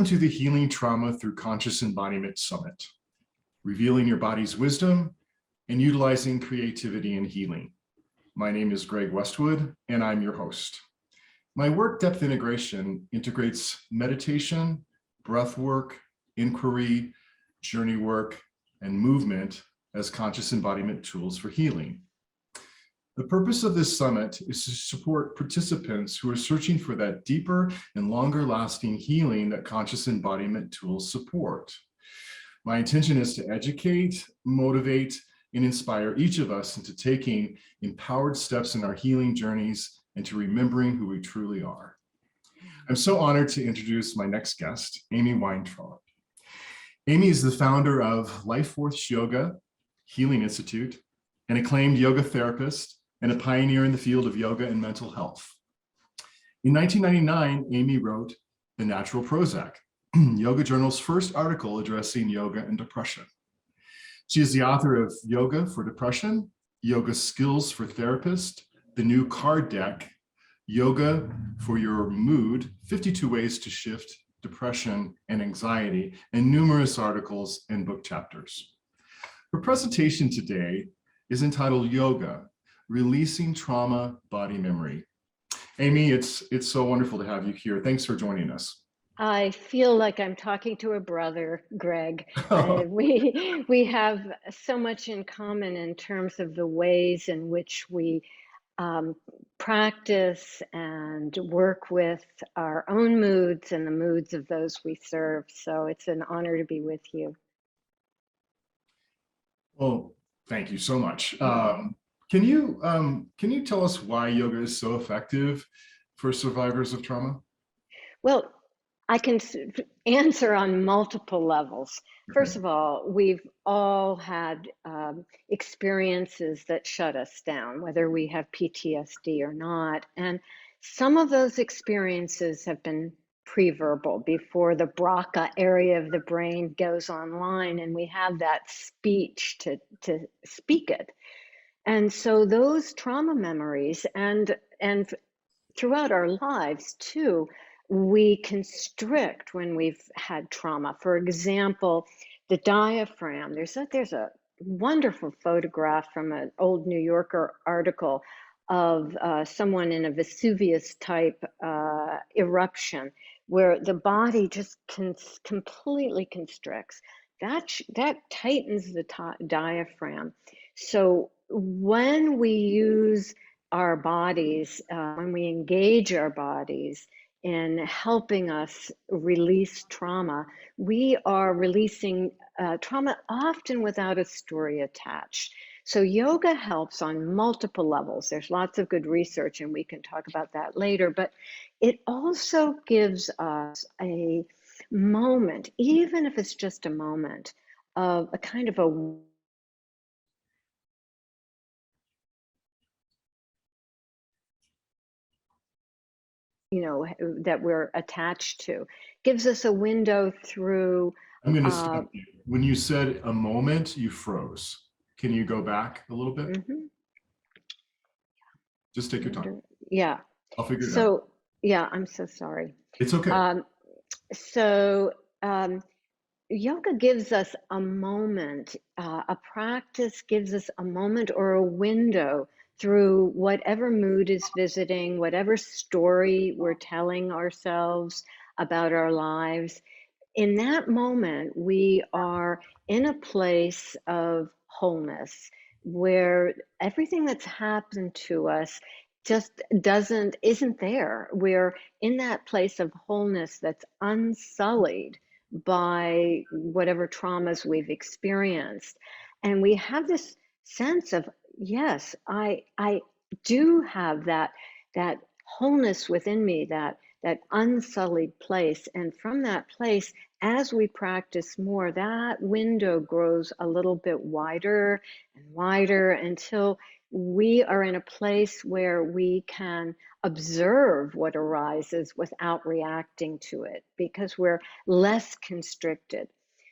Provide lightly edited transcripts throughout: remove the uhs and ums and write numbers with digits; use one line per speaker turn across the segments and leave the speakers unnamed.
Welcome to the Healing Trauma Through Conscious Embodiment Summit, revealing your body's wisdom and utilizing creativity in healing. My name is Gregg Westwood, and I'm your host. My work, Depth Integration, integrates meditation, breath work, inquiry, journey work, and movement as conscious embodiment tools for healing. The purpose of this summit is to support participants who are searching for that deeper and longer lasting healing that conscious embodiment tools support. My intention is to educate, motivate, and inspire each of us into taking empowered steps in our healing journeys and to remembering who we truly are. I'm so honored to introduce my next guest, Amy Weintraub. Amy is the founder of Life Force Yoga Healing Institute, an acclaimed yoga therapist, and a pioneer in the field of yoga and mental health. In 1999, Amy wrote The Natural Prozac, Yoga Journal's first article addressing yoga and depression. She is the author of Yoga for Depression, Yoga Skills for Therapists, the new card deck, Yoga for Your Mood, 52 Ways to Shift Depression and Anxiety, and numerous articles and book chapters. Her presentation today is entitled Yoga, Releasing Trauma, Body Memory. Amy, it's so wonderful to have you here. Thanks for joining us.
I feel like I'm talking to a brother, Greg. We have so much in common in terms of the ways in which we practice and work with our own moods and the moods of those we serve. So it's an honor to be with you.
Well, thank you so much. Can you tell us why yoga is so effective for survivors of trauma?
Well, I can answer on multiple levels.
Okay.
First of all, we've all had experiences that shut us down, whether we have PTSD or not. And some of those experiences have been pre-verbal before the Broca area of the brain goes online and we have that speech to speak it. And so those trauma memories and throughout our lives too, we constrict when we've had trauma. For example, the diaphragm. There's a wonderful photograph from an old New Yorker article of someone in a Vesuvius type eruption where the body just completely constricts. That tightens the diaphragm. So when we use our bodies, when we engage our bodies in helping us release trauma, we are releasing trauma often without a story attached. So yoga helps on multiple levels. There's lots of good research and we can talk about that later, but it also gives us a moment, even if it's just a moment, of a kind of a that we're attached to, gives us a window through.
I'm going to stop you. When you said a moment, you froze. Can you go back a little bit?
Mm-hmm.
Just take your time.
Yeah.
I'll figure it out.
Yeah, I'm so sorry.
It's okay.
Yoga gives us a moment, a practice gives us a moment or a window through whatever mood is visiting, whatever story we're telling ourselves about our lives. In that moment, we are in a place of wholeness where everything that's happened to us just isn't there. We're in that place of wholeness that's unsullied by whatever traumas we've experienced. And we have this sense of, yes, I do have that wholeness within me, that unsullied place. And from that place, as we practice more, that window grows a little bit wider and wider until we are in a place where we can observe what arises without reacting to it, because we're less constricted.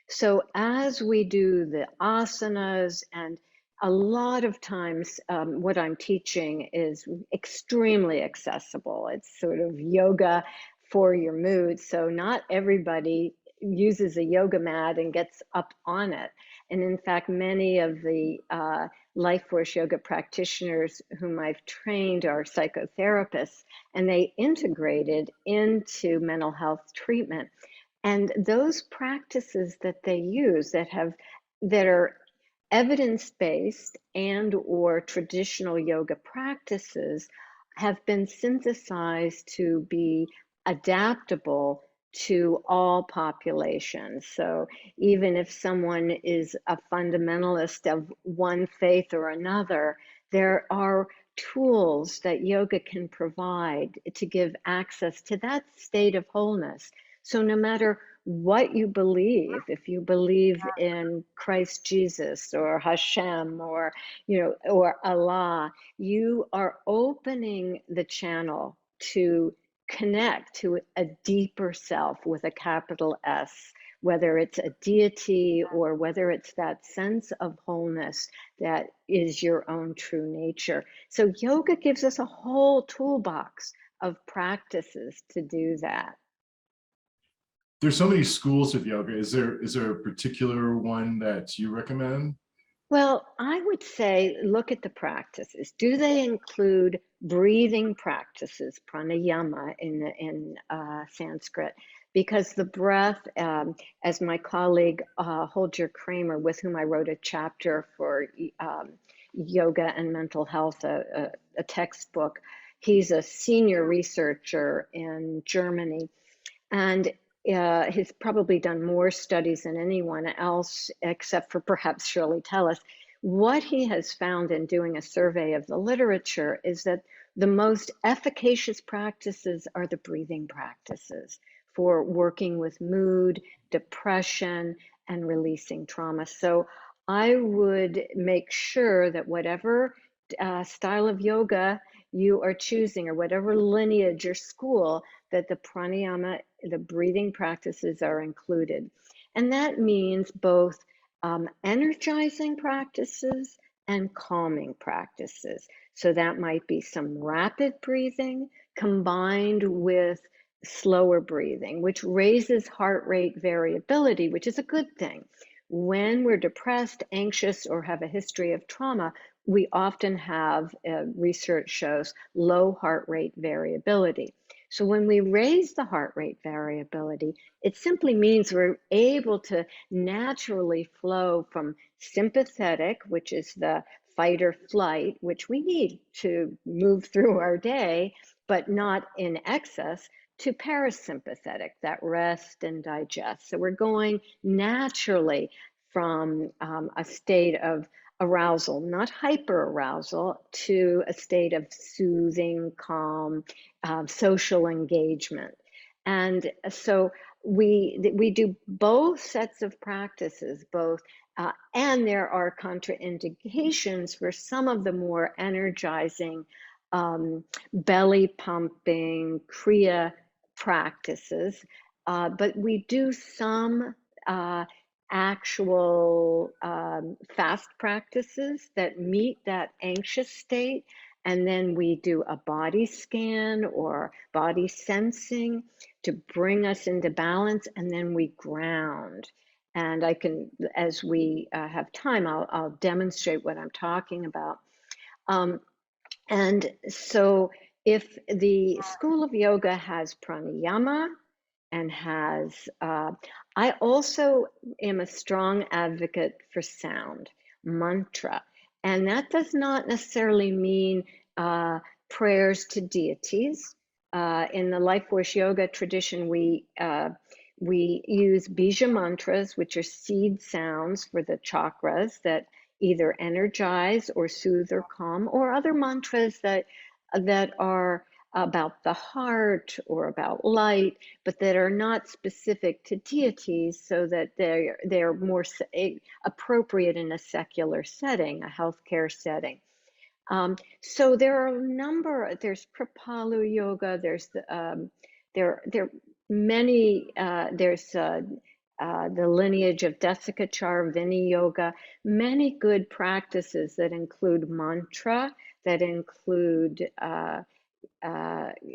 So as we do the asanas, and a lot of times what I'm teaching is extremely accessible. It's sort of yoga for your mood. So not everybody uses a yoga mat and gets up on it. And in fact, many of the life force yoga practitioners whom I've trained are psychotherapists, and they integrated into mental health treatment. And those practices that they use that are evidence-based and or traditional yoga practices have been synthesized to be adaptable to all populations. So even if someone is a fundamentalist of one faith or another, there are tools that yoga can provide to give access to that state of wholeness. So no matter what you believe, if you believe in Christ Jesus or Hashem or, or Allah, you are opening the channel to connect to a deeper self with a capital S, whether it's a deity or whether it's that sense of wholeness that is your own true nature. So yoga gives us a whole toolbox of practices to do that.
There's so many schools of yoga. Is there a particular one that you recommend?
Well, I would say look at the practices. Do they include breathing practices, pranayama in Sanskrit? Because the breath, as my colleague Holger Kramer, with whom I wrote a chapter for yoga and mental health, a textbook, he's a senior researcher in Germany. And he's probably done more studies than anyone else, except for perhaps Shirley Tellis. What he has found in doing a survey of the literature is that the most efficacious practices are the breathing practices for working with mood, depression, and releasing trauma. So I would make sure that whatever style of yoga you are choosing or whatever lineage or school, that the pranayama, the breathing practices are included. And that means both energizing practices and calming practices. So that might be some rapid breathing combined with slower breathing, which raises heart rate variability, which is a good thing. When we're depressed, anxious, or have a history of trauma, we often have, research shows, low heart rate variability. So when we raise the heart rate variability, it simply means we're able to naturally flow from sympathetic, which is the fight or flight, which we need to move through our day, but not in excess, to parasympathetic, that rest and digest. So we're going naturally from a state of arousal, not hyperarousal, to a state of soothing, calm, social engagement. And so we do both sets of practices, and there are contraindications for some of the more energizing, belly pumping, Kriya practices, but we do some actual fast practices that meet that anxious state. And then we do a body scan or body sensing to bring us into balance, and then we ground. And I can, as we have time, I'll demonstrate what I'm talking about. And so if the school of yoga has pranayama and has, I also am a strong advocate for sound, mantra. And that does not necessarily mean prayers to deities. In the Life Force Yoga tradition, we use bija mantras, which are seed sounds for the chakras that either energize or soothe or calm, or other mantras that are about the heart or about light, but that are not specific to deities, so that they're more appropriate in a secular setting, a healthcare setting. So there are a number. There's Kripalu yoga. There's there are many. There's the lineage of Desikachar, Vini yoga. Many good practices that include mantra, that include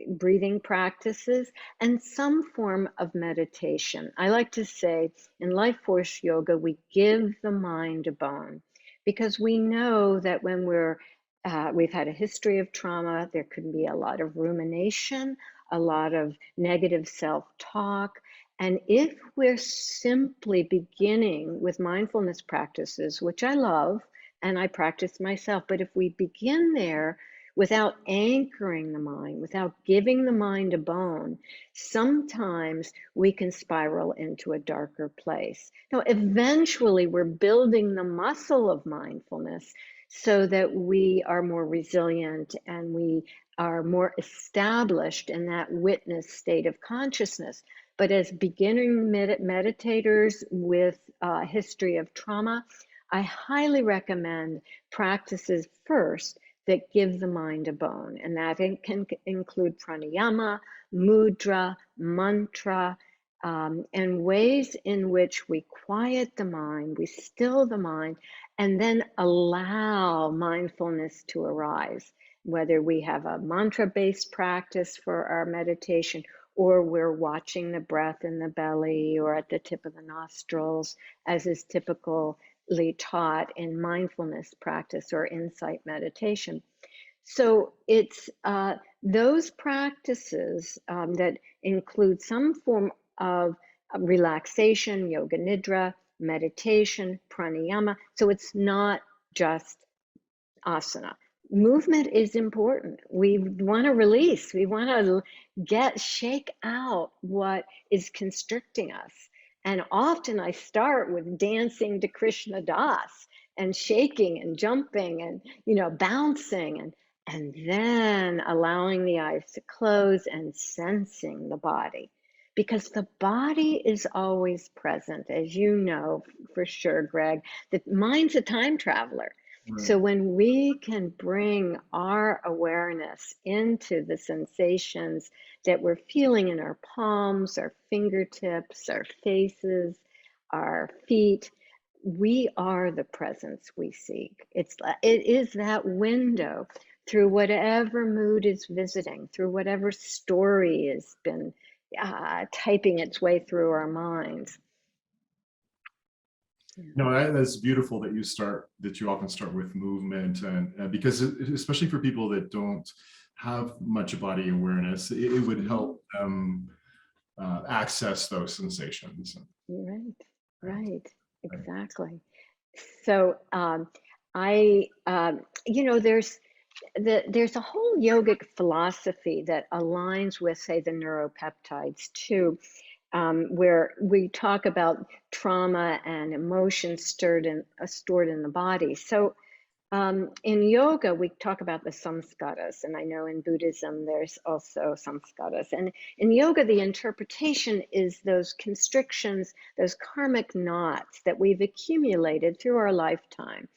breathing practices, and some form of meditation. I like to say in Life Force Yoga, we give the mind a bone, because we know that when we've had a history of trauma, there can be a lot of rumination, a lot of negative self-talk. And if we're simply beginning with mindfulness practices, which I love and I practice myself, but if we begin there without anchoring the mind, without giving the mind a bone, sometimes we can spiral into a darker place. Now, eventually, we're building the muscle of mindfulness so that we are more resilient and we are more established in that witness state of consciousness. But as beginning meditators with a history of trauma, I highly recommend practices first that give the mind a bone. And that can include pranayama, mudra, mantra, and ways in which we quiet the mind, we still the mind, and then allow mindfulness to arise. Whether we have a mantra-based practice for our meditation, or we're watching the breath in the belly or at the tip of the nostrils, as is typically taught in mindfulness practice or insight meditation. So it's those practices that include some form of relaxation, yoga nidra, meditation, pranayama. So it's not just asana. Movement is important. We want to release. We want to shake out what is constricting us. And often I start with dancing to Krishna Das and shaking and jumping and bouncing and then allowing the eyes to close and sensing the body. Because the body is always present, as you know for sure, Greg. The mind's a time traveler.
Right.
So when we can bring our awareness into the sensations that we're feeling in our palms, our fingertips, our faces, our feet, we are the presence we seek. It is that window through whatever mood is visiting, through whatever story has been typing its way through our minds.
No, that's beautiful that you often start with movement, and because especially for people that don't have much body awareness, it would help them access those sensations.
Right, exactly. So there's a whole yogic philosophy that aligns with, say, the neuropeptides too, where we talk about trauma and emotions stored in the body. So in yoga, we talk about the samskaras, and I know in Buddhism there's also samskaras. And in yoga, the interpretation is those constrictions, those karmic knots that we've accumulated through our lifetime.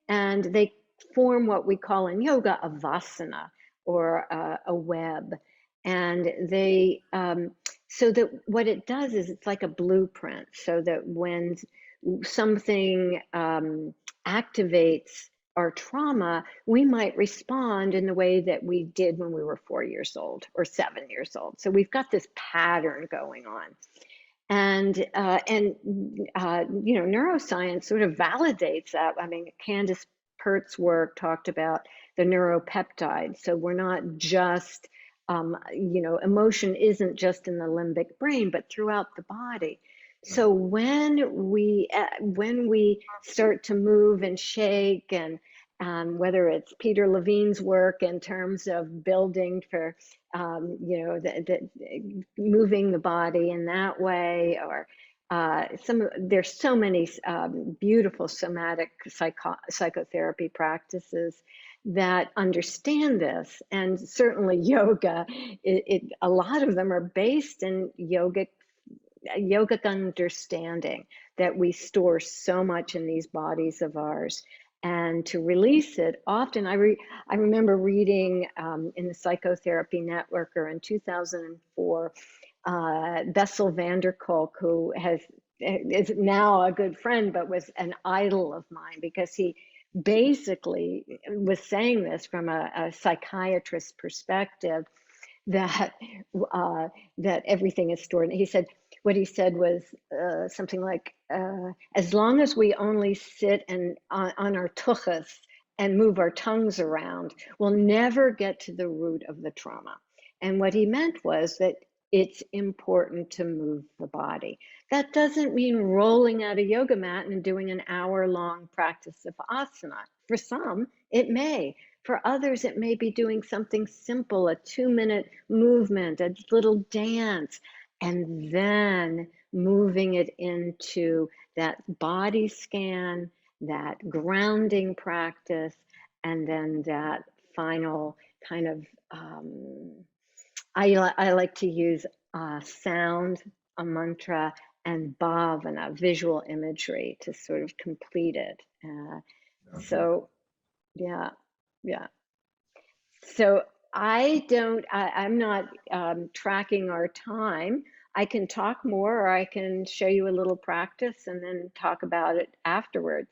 And they form what we call in yoga a vasana, or a web. And they, so that what it does is it's like a blueprint, so that when something activates our trauma, we might respond in the way that we did when we were 4 years old or 7 years old. So we've got this pattern going on. And neuroscience sort of validates that. I mean, Candace Pert's work talked about the neuropeptides. So we're not just, emotion isn't just in the limbic brain, but throughout the body. So when we start to move and shake, and whether it's Peter Levine's work in terms of building for, moving the body in that way, or there's so many beautiful somatic psychotherapy practices that understand this, and certainly yoga. A lot of them are based in yogic understanding that we store so much in these bodies of ours, and to release it. Often I remember reading in the Psychotherapy Networker in 2004, Bessel van der Kolk, who is now a good friend, but was an idol of mine, because he basically was saying this from a psychiatrist perspective, that that everything is stored. He said, what he said was something like, as long as we only sit and on our tuchus and move our tongues around, we'll never get to the root of the trauma. And what he meant was that it's important to move the body. That doesn't mean rolling out a yoga mat and doing an hour-long practice of asana. For some, it may. For others, it may be doing something simple, a 2-minute movement, a little dance, and then moving it into that body scan, that grounding practice, and then that final kind of, I like to use sound, a mantra, and bhavana, visual imagery, to sort of complete it. So, yeah. So I'm not tracking our time. I can talk more, or I can show you a little practice and then talk about it afterwards.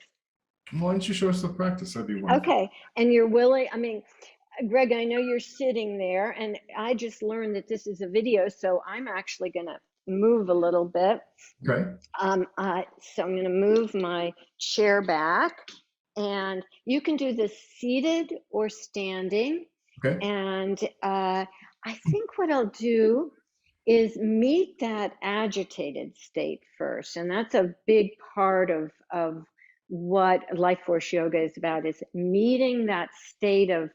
Why don't you show us the practice? That'd be wonderful.
Okay, and you're willing, I mean, Greg, I know you're sitting there, and I just learned that this is a video, so I'm actually gonna move a little bit.
Okay.
So I'm gonna move my chair back, and you can do this seated or standing.
Okay.
And I think what I'll do is meet that agitated state first. And that's a big part of what Life Force Yoga is about, is meeting that state of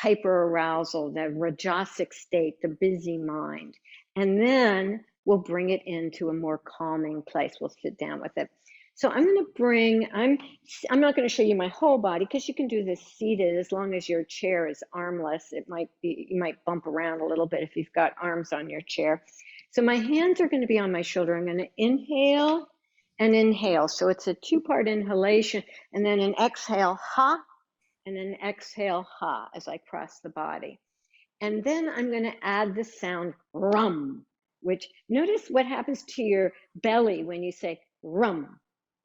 hyperarousal, the rajasic state, the busy mind. And then we'll bring it into a more calming place. We'll sit down with it. So I'm going to bring, I'm not going to show you my whole body, because you can do this seated as long as your chair is armless. It might be, you might bump around a little bit if you've got arms on your chair. So my hands are going to be on my shoulder. I'm going to inhale and inhale. So it's a 2-part inhalation, and then an exhale, ha, and an exhale, ha, as I cross the body. And then I'm going to add the sound rum, which, notice what happens to your belly when you say rum.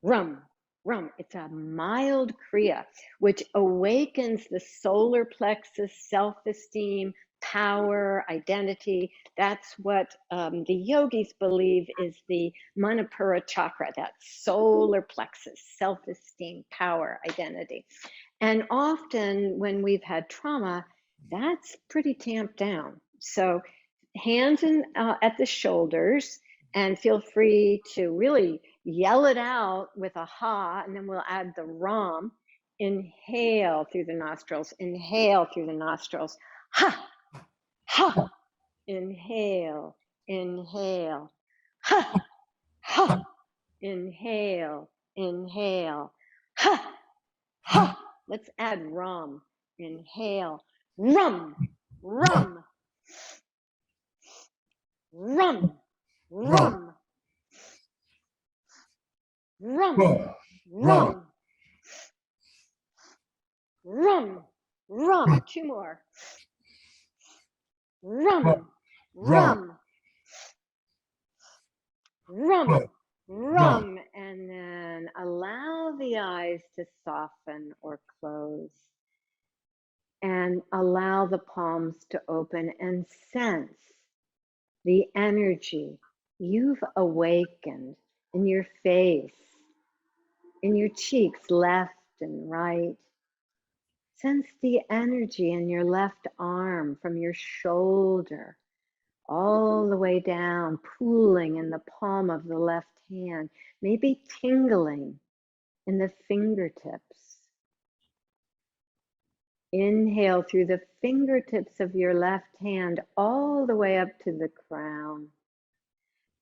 Rum, rum. It's a mild kriya, which awakens the solar plexus, self-esteem, power, identity. That's what the yogis believe is the Manipura chakra, that solar plexus, self-esteem, power, identity. And often when we've had trauma, that's pretty tamped down. So hands at the shoulders, and feel free to really yell it out with a ha, and then we'll add the ram. Inhale through the nostrils, inhale through the nostrils, ha, ha, inhale, inhale, ha, ha, inhale, inhale, ha, ha. Let's add rum. Inhale, rum, rum, rum, rum, rum, rum, rum, rum. 2 more. Rum, rum, rum, rum. And then allow the eyes to soften or close, and allow the palms to open, and sense the energy you've awakened in your face, in your cheeks, left and right. Sense the energy in your left arm, from your shoulder all the way down, pooling in the palm of the left hand, maybe tingling in the fingertips. Inhale through the fingertips of your left hand all the way up to the crown.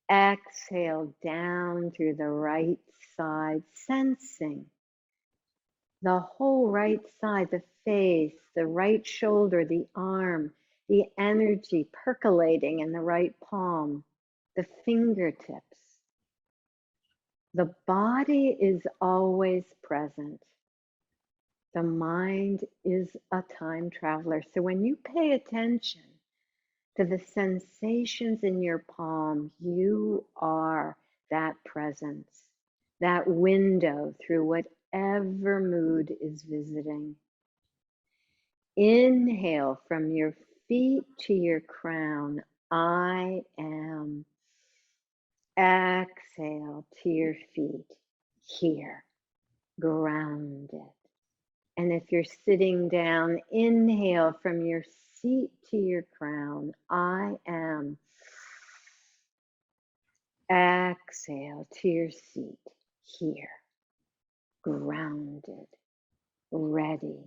Exhale down through the right side, sensing the whole right side, the face, the right shoulder, the arm, the energy percolating in the right palm, the fingertips. The body is always present. The mind is a time traveler. So when you pay attention to the sensations in your palm, you are that presence, that window through whatever mood is visiting. Inhale from your feet to your crown, I am. Exhale to your feet, here, grounded. And if you're sitting down, inhale from your seat to your crown, I am. Exhale to your seat, here, grounded, ready.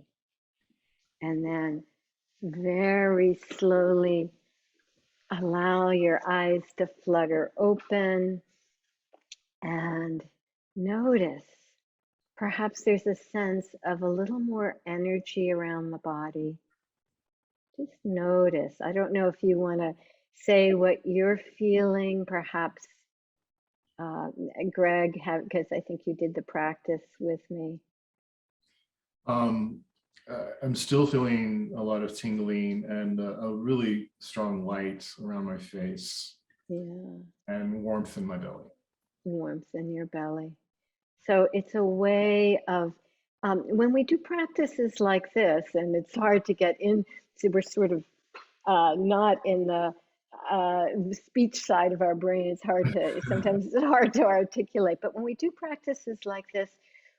And then very slowly allow your eyes to flutter open and notice. Perhaps there's a sense of a little more energy around the body. Just notice. I don't know if you want to say what you're feeling, perhaps Gregg, because I think you did the practice with me.
I'm still feeling a lot of tingling and a really strong light around my face.
Yeah.
And warmth in my belly.
Warmth in your belly. So it's a way of, when we do practices like this, and it's hard to get in, so we're sort of not in the speech side of our brain. It's hard to, sometimes it's hard to articulate, but when we do practices like this,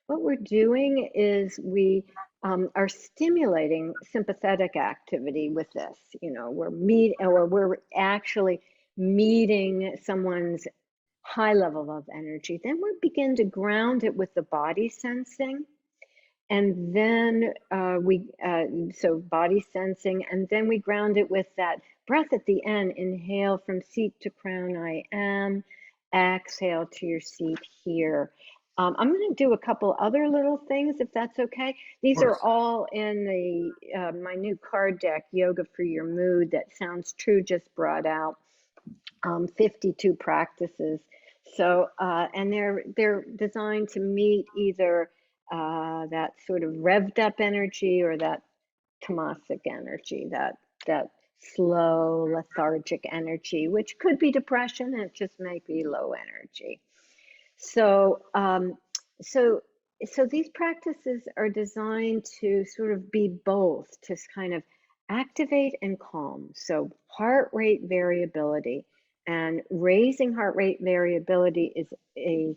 what we're doing is we are stimulating sympathetic activity with this. You know, we're actually meeting someone's high level of energy. Then we begin to ground it with the body sensing. And then so body sensing, and then we ground it with that breath at the end. Inhale from seat to crown, I am. Exhale to your seat, here. I'm going to do a couple other little things, if that's okay. These are all in the my new card deck, Yoga for Your Mood, that Sounds True just brought out. 52 practices. So, and they're designed to meet either that sort of revved up energy or that tamasic energy, that slow, lethargic energy, which could be depression. It just might be low energy. So, so these practices are designed to sort of be both, to kind of activate and calm. So heart rate variability, and raising heart rate variability is a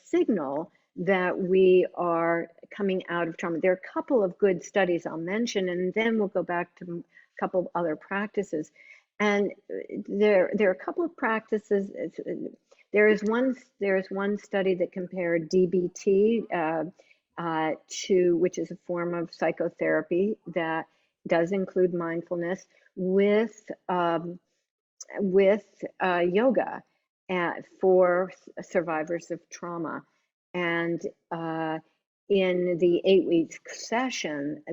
signal that we are coming out of trauma. There are a couple of good studies I'll mention, and then we'll go back to a couple of other practices. And there are a couple of practices. There is one study that compared DBT which is a form of psychotherapy that does include mindfulness, with yoga for survivors of trauma. And in the 8-week session,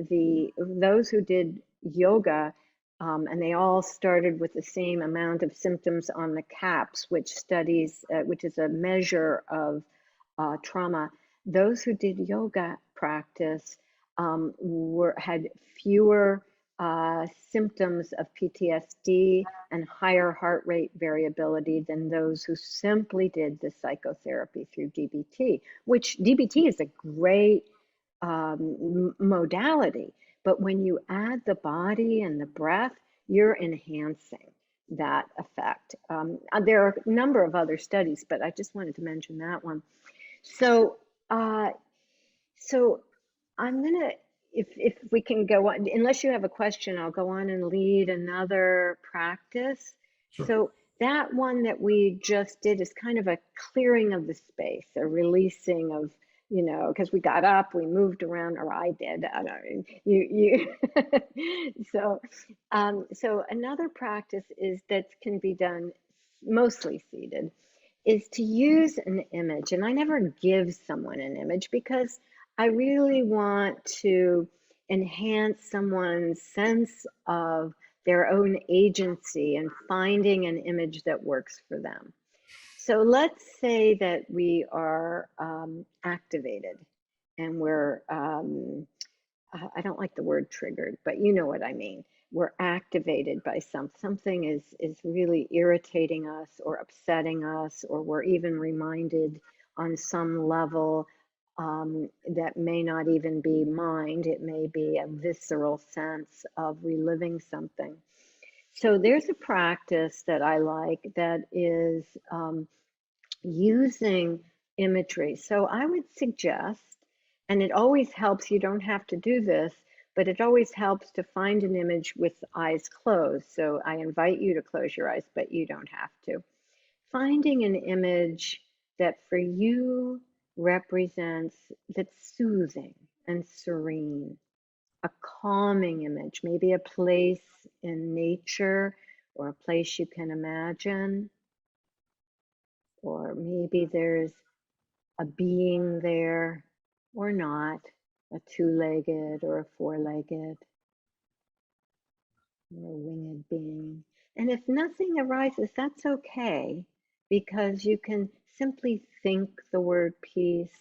those who did yoga, and they all started with the same amount of symptoms on the CAPS, which is a measure of trauma. Those who did yoga practice had fewer symptoms of PTSD and higher heart rate variability than those who simply did the psychotherapy through DBT, which DBT is a great modality. But when you add the body and the breath, you're enhancing that effect. There are a number of other studies, but I just wanted to mention that one. So, so I'm gonna, if we can go on, unless you have a question, I'll go on and lead another practice.
Sure.
So that one that we just did is kind of a clearing of the space, a releasing of, you know, because we got up, we moved around, or I did. I don't know, you. So, so another practice is that can be done mostly seated, is to use an image. And I never give someone an image because I really want to enhance someone's sense of their own agency and finding an image that works for them. So let's say that we are activated, and we're, I don't like the word triggered, but you know what I mean. We're activated by something is really irritating us or upsetting us, or we're even reminded on some level that may not even be mind. It may be a visceral sense of reliving something. So there's a practice that I like that is using imagery. So I would suggest, and it always helps, you don't have to do this, but it always helps to find an image with eyes closed. So I invite you to close your eyes, but you don't have to. Finding an image that for you represents, that's soothing and serene, a calming image, maybe a place in nature or a place you can imagine, or maybe there's a being there or not, a two-legged or a four-legged or a winged being. And if nothing arises, that's okay, because you can simply think the word peace,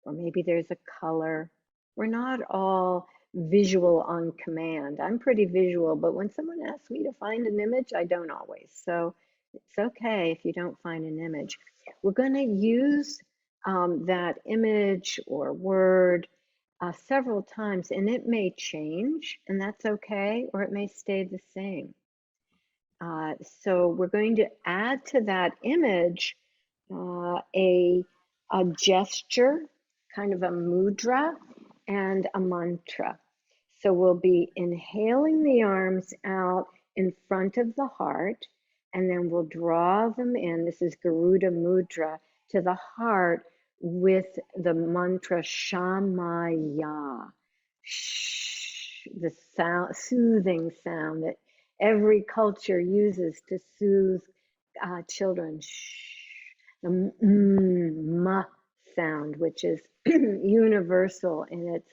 or maybe there's a color. We're not all visual on command. I'm pretty visual, but when someone asks me to find an image, I don't always. So it's okay if you don't find an image. We're going to use that image or word several times, and it may change, and that's okay, or it may stay the same. So we're going to add to that image a gesture, kind of a mudra, and a mantra. So we'll be inhaling the arms out in front of the heart, and then we'll draw them in. This is Garuda Mudra, to the heart with the mantra Shamaya. Shh, the sound, soothing sound that every culture uses to soothe children. Shh. The ma sound, which is universal in its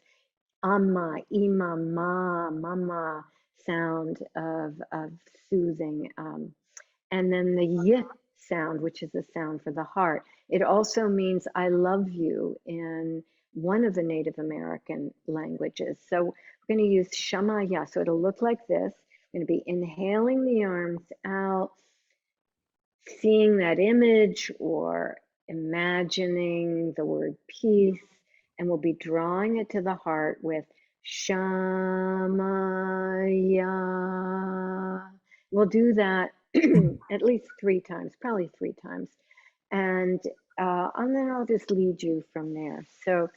amma, ima, ma, mama sound of soothing. And then the y sound, which is the sound for the heart. It also means I love you in one of the Native American languages. So we're going to use shamaya. So it'll look like this. We're going to be inhaling the arms out, seeing that image or imagining the word peace, and we'll be drawing it to the heart with Shamaya. We'll do that at least 3 times, probably 3 times. And then I'll just lead you from there. So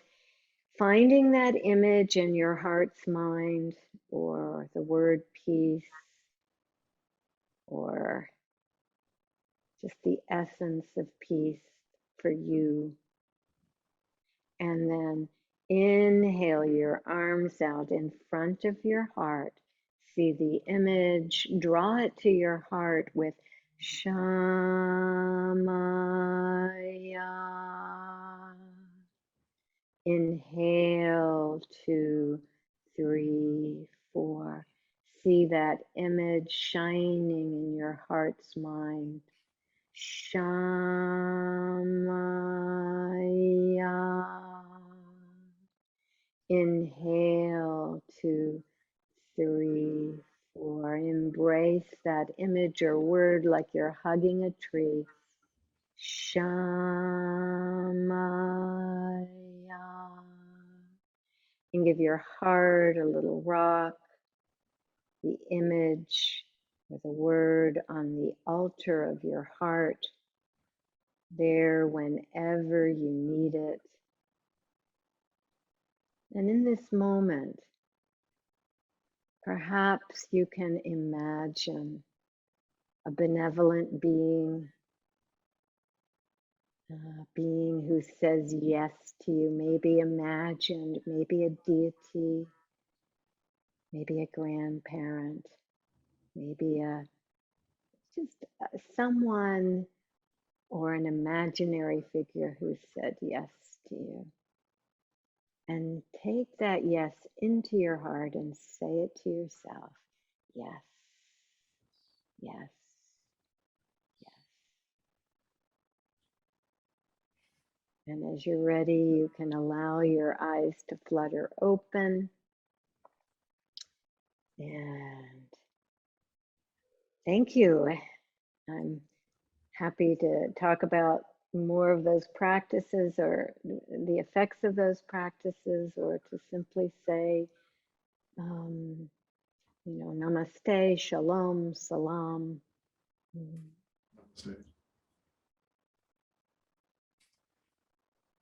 finding that image in your heart's mind, or the word peace, or just the essence of peace for you. And then inhale your arms out in front of your heart. See the image, draw it to your heart with Shamaya. Inhale, 2, 3, 4. See that image shining in your heart's mind. Shamaya. Inhale, 2, 3, 4. Embrace that image or word like you're hugging a tree. Shamaya. And give your heart a little rock. The image or the word on the altar of your heart, there whenever you need it. And in this moment, perhaps you can imagine a benevolent being, a being who says yes to you, maybe imagined, maybe a deity, maybe a grandparent, maybe someone or an imaginary figure who said yes to you. And take that yes into your heart and say it to yourself. Yes, yes, yes. And as you're ready, you can allow your eyes to flutter open. And thank you. I'm happy to talk about more of those practices or the effects of those practices, or to simply say, namaste, shalom, salam.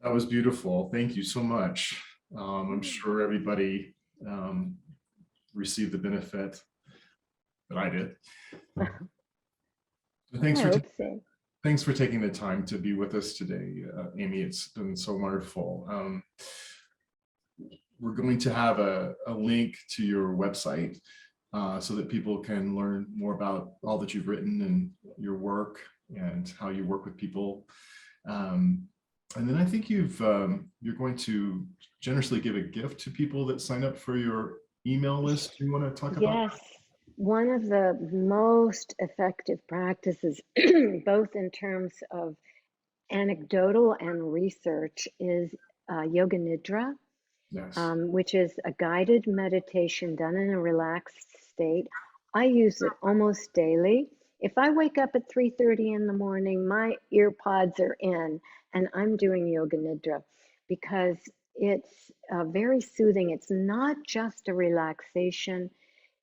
That was beautiful. Thank you so much. I'm sure everybody received the benefit that I did.
I hope so.
Thanks for taking the time to be with us today, Amy. It's been so wonderful. We're going to have a link to your website so that people can learn more about all that you've written and your work and how you work with people. And then I think you're going to generously give a gift to people that sign up for your email list. Do you want to talk about that?
Yes. One of the most effective practices, both in terms of anecdotal and research, is Yoga Nidra,
Yes.
which is a guided meditation done in a relaxed state. I use it almost daily. If I wake up at 3:30 in the morning, my ear pods are in and I'm doing Yoga Nidra because it's very soothing. It's not just a relaxation.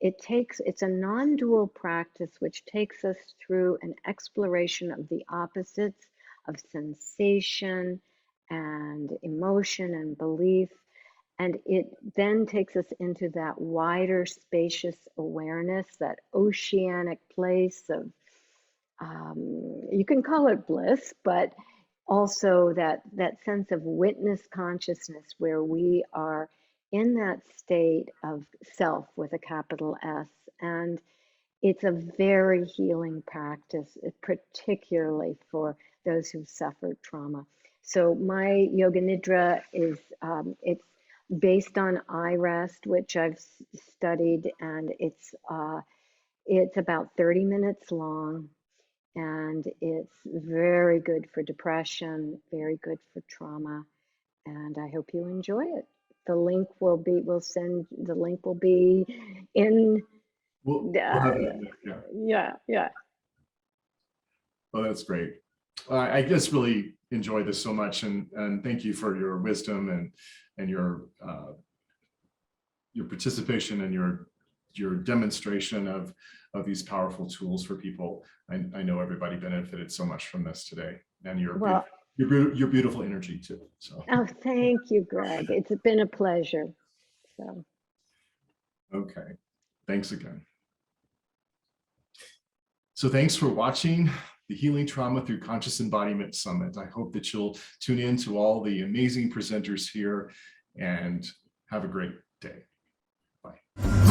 It's a non-dual practice which takes us through an exploration of the opposites of sensation and emotion and belief. And it then takes us into that wider, spacious awareness, that oceanic place of, you can call it bliss, but also that sense of witness consciousness where we are in that state of self with a capital S. And it's a very healing practice, particularly for those who've suffered trauma. So my Yoga Nidra is, it's based on iRest, which I've studied, and it's about 30 minutes long, and it's very good for depression, very good for trauma, and I hope you enjoy it. The link will be, the link will be in.
We'll have it in there, yeah.
Yeah.
Well, that's great. I just really enjoyed this so much, and thank you for your wisdom and your participation and your demonstration of these powerful tools for people. I know everybody benefited so much from this today, and your beautiful energy too. So.
Oh, thank you, Greg. It's been a pleasure. So.
Okay, thanks again. So thanks for watching the Healing Trauma Through Conscious Embodiment Summit. I hope that you'll tune in to all the amazing presenters here and have a great day. Bye.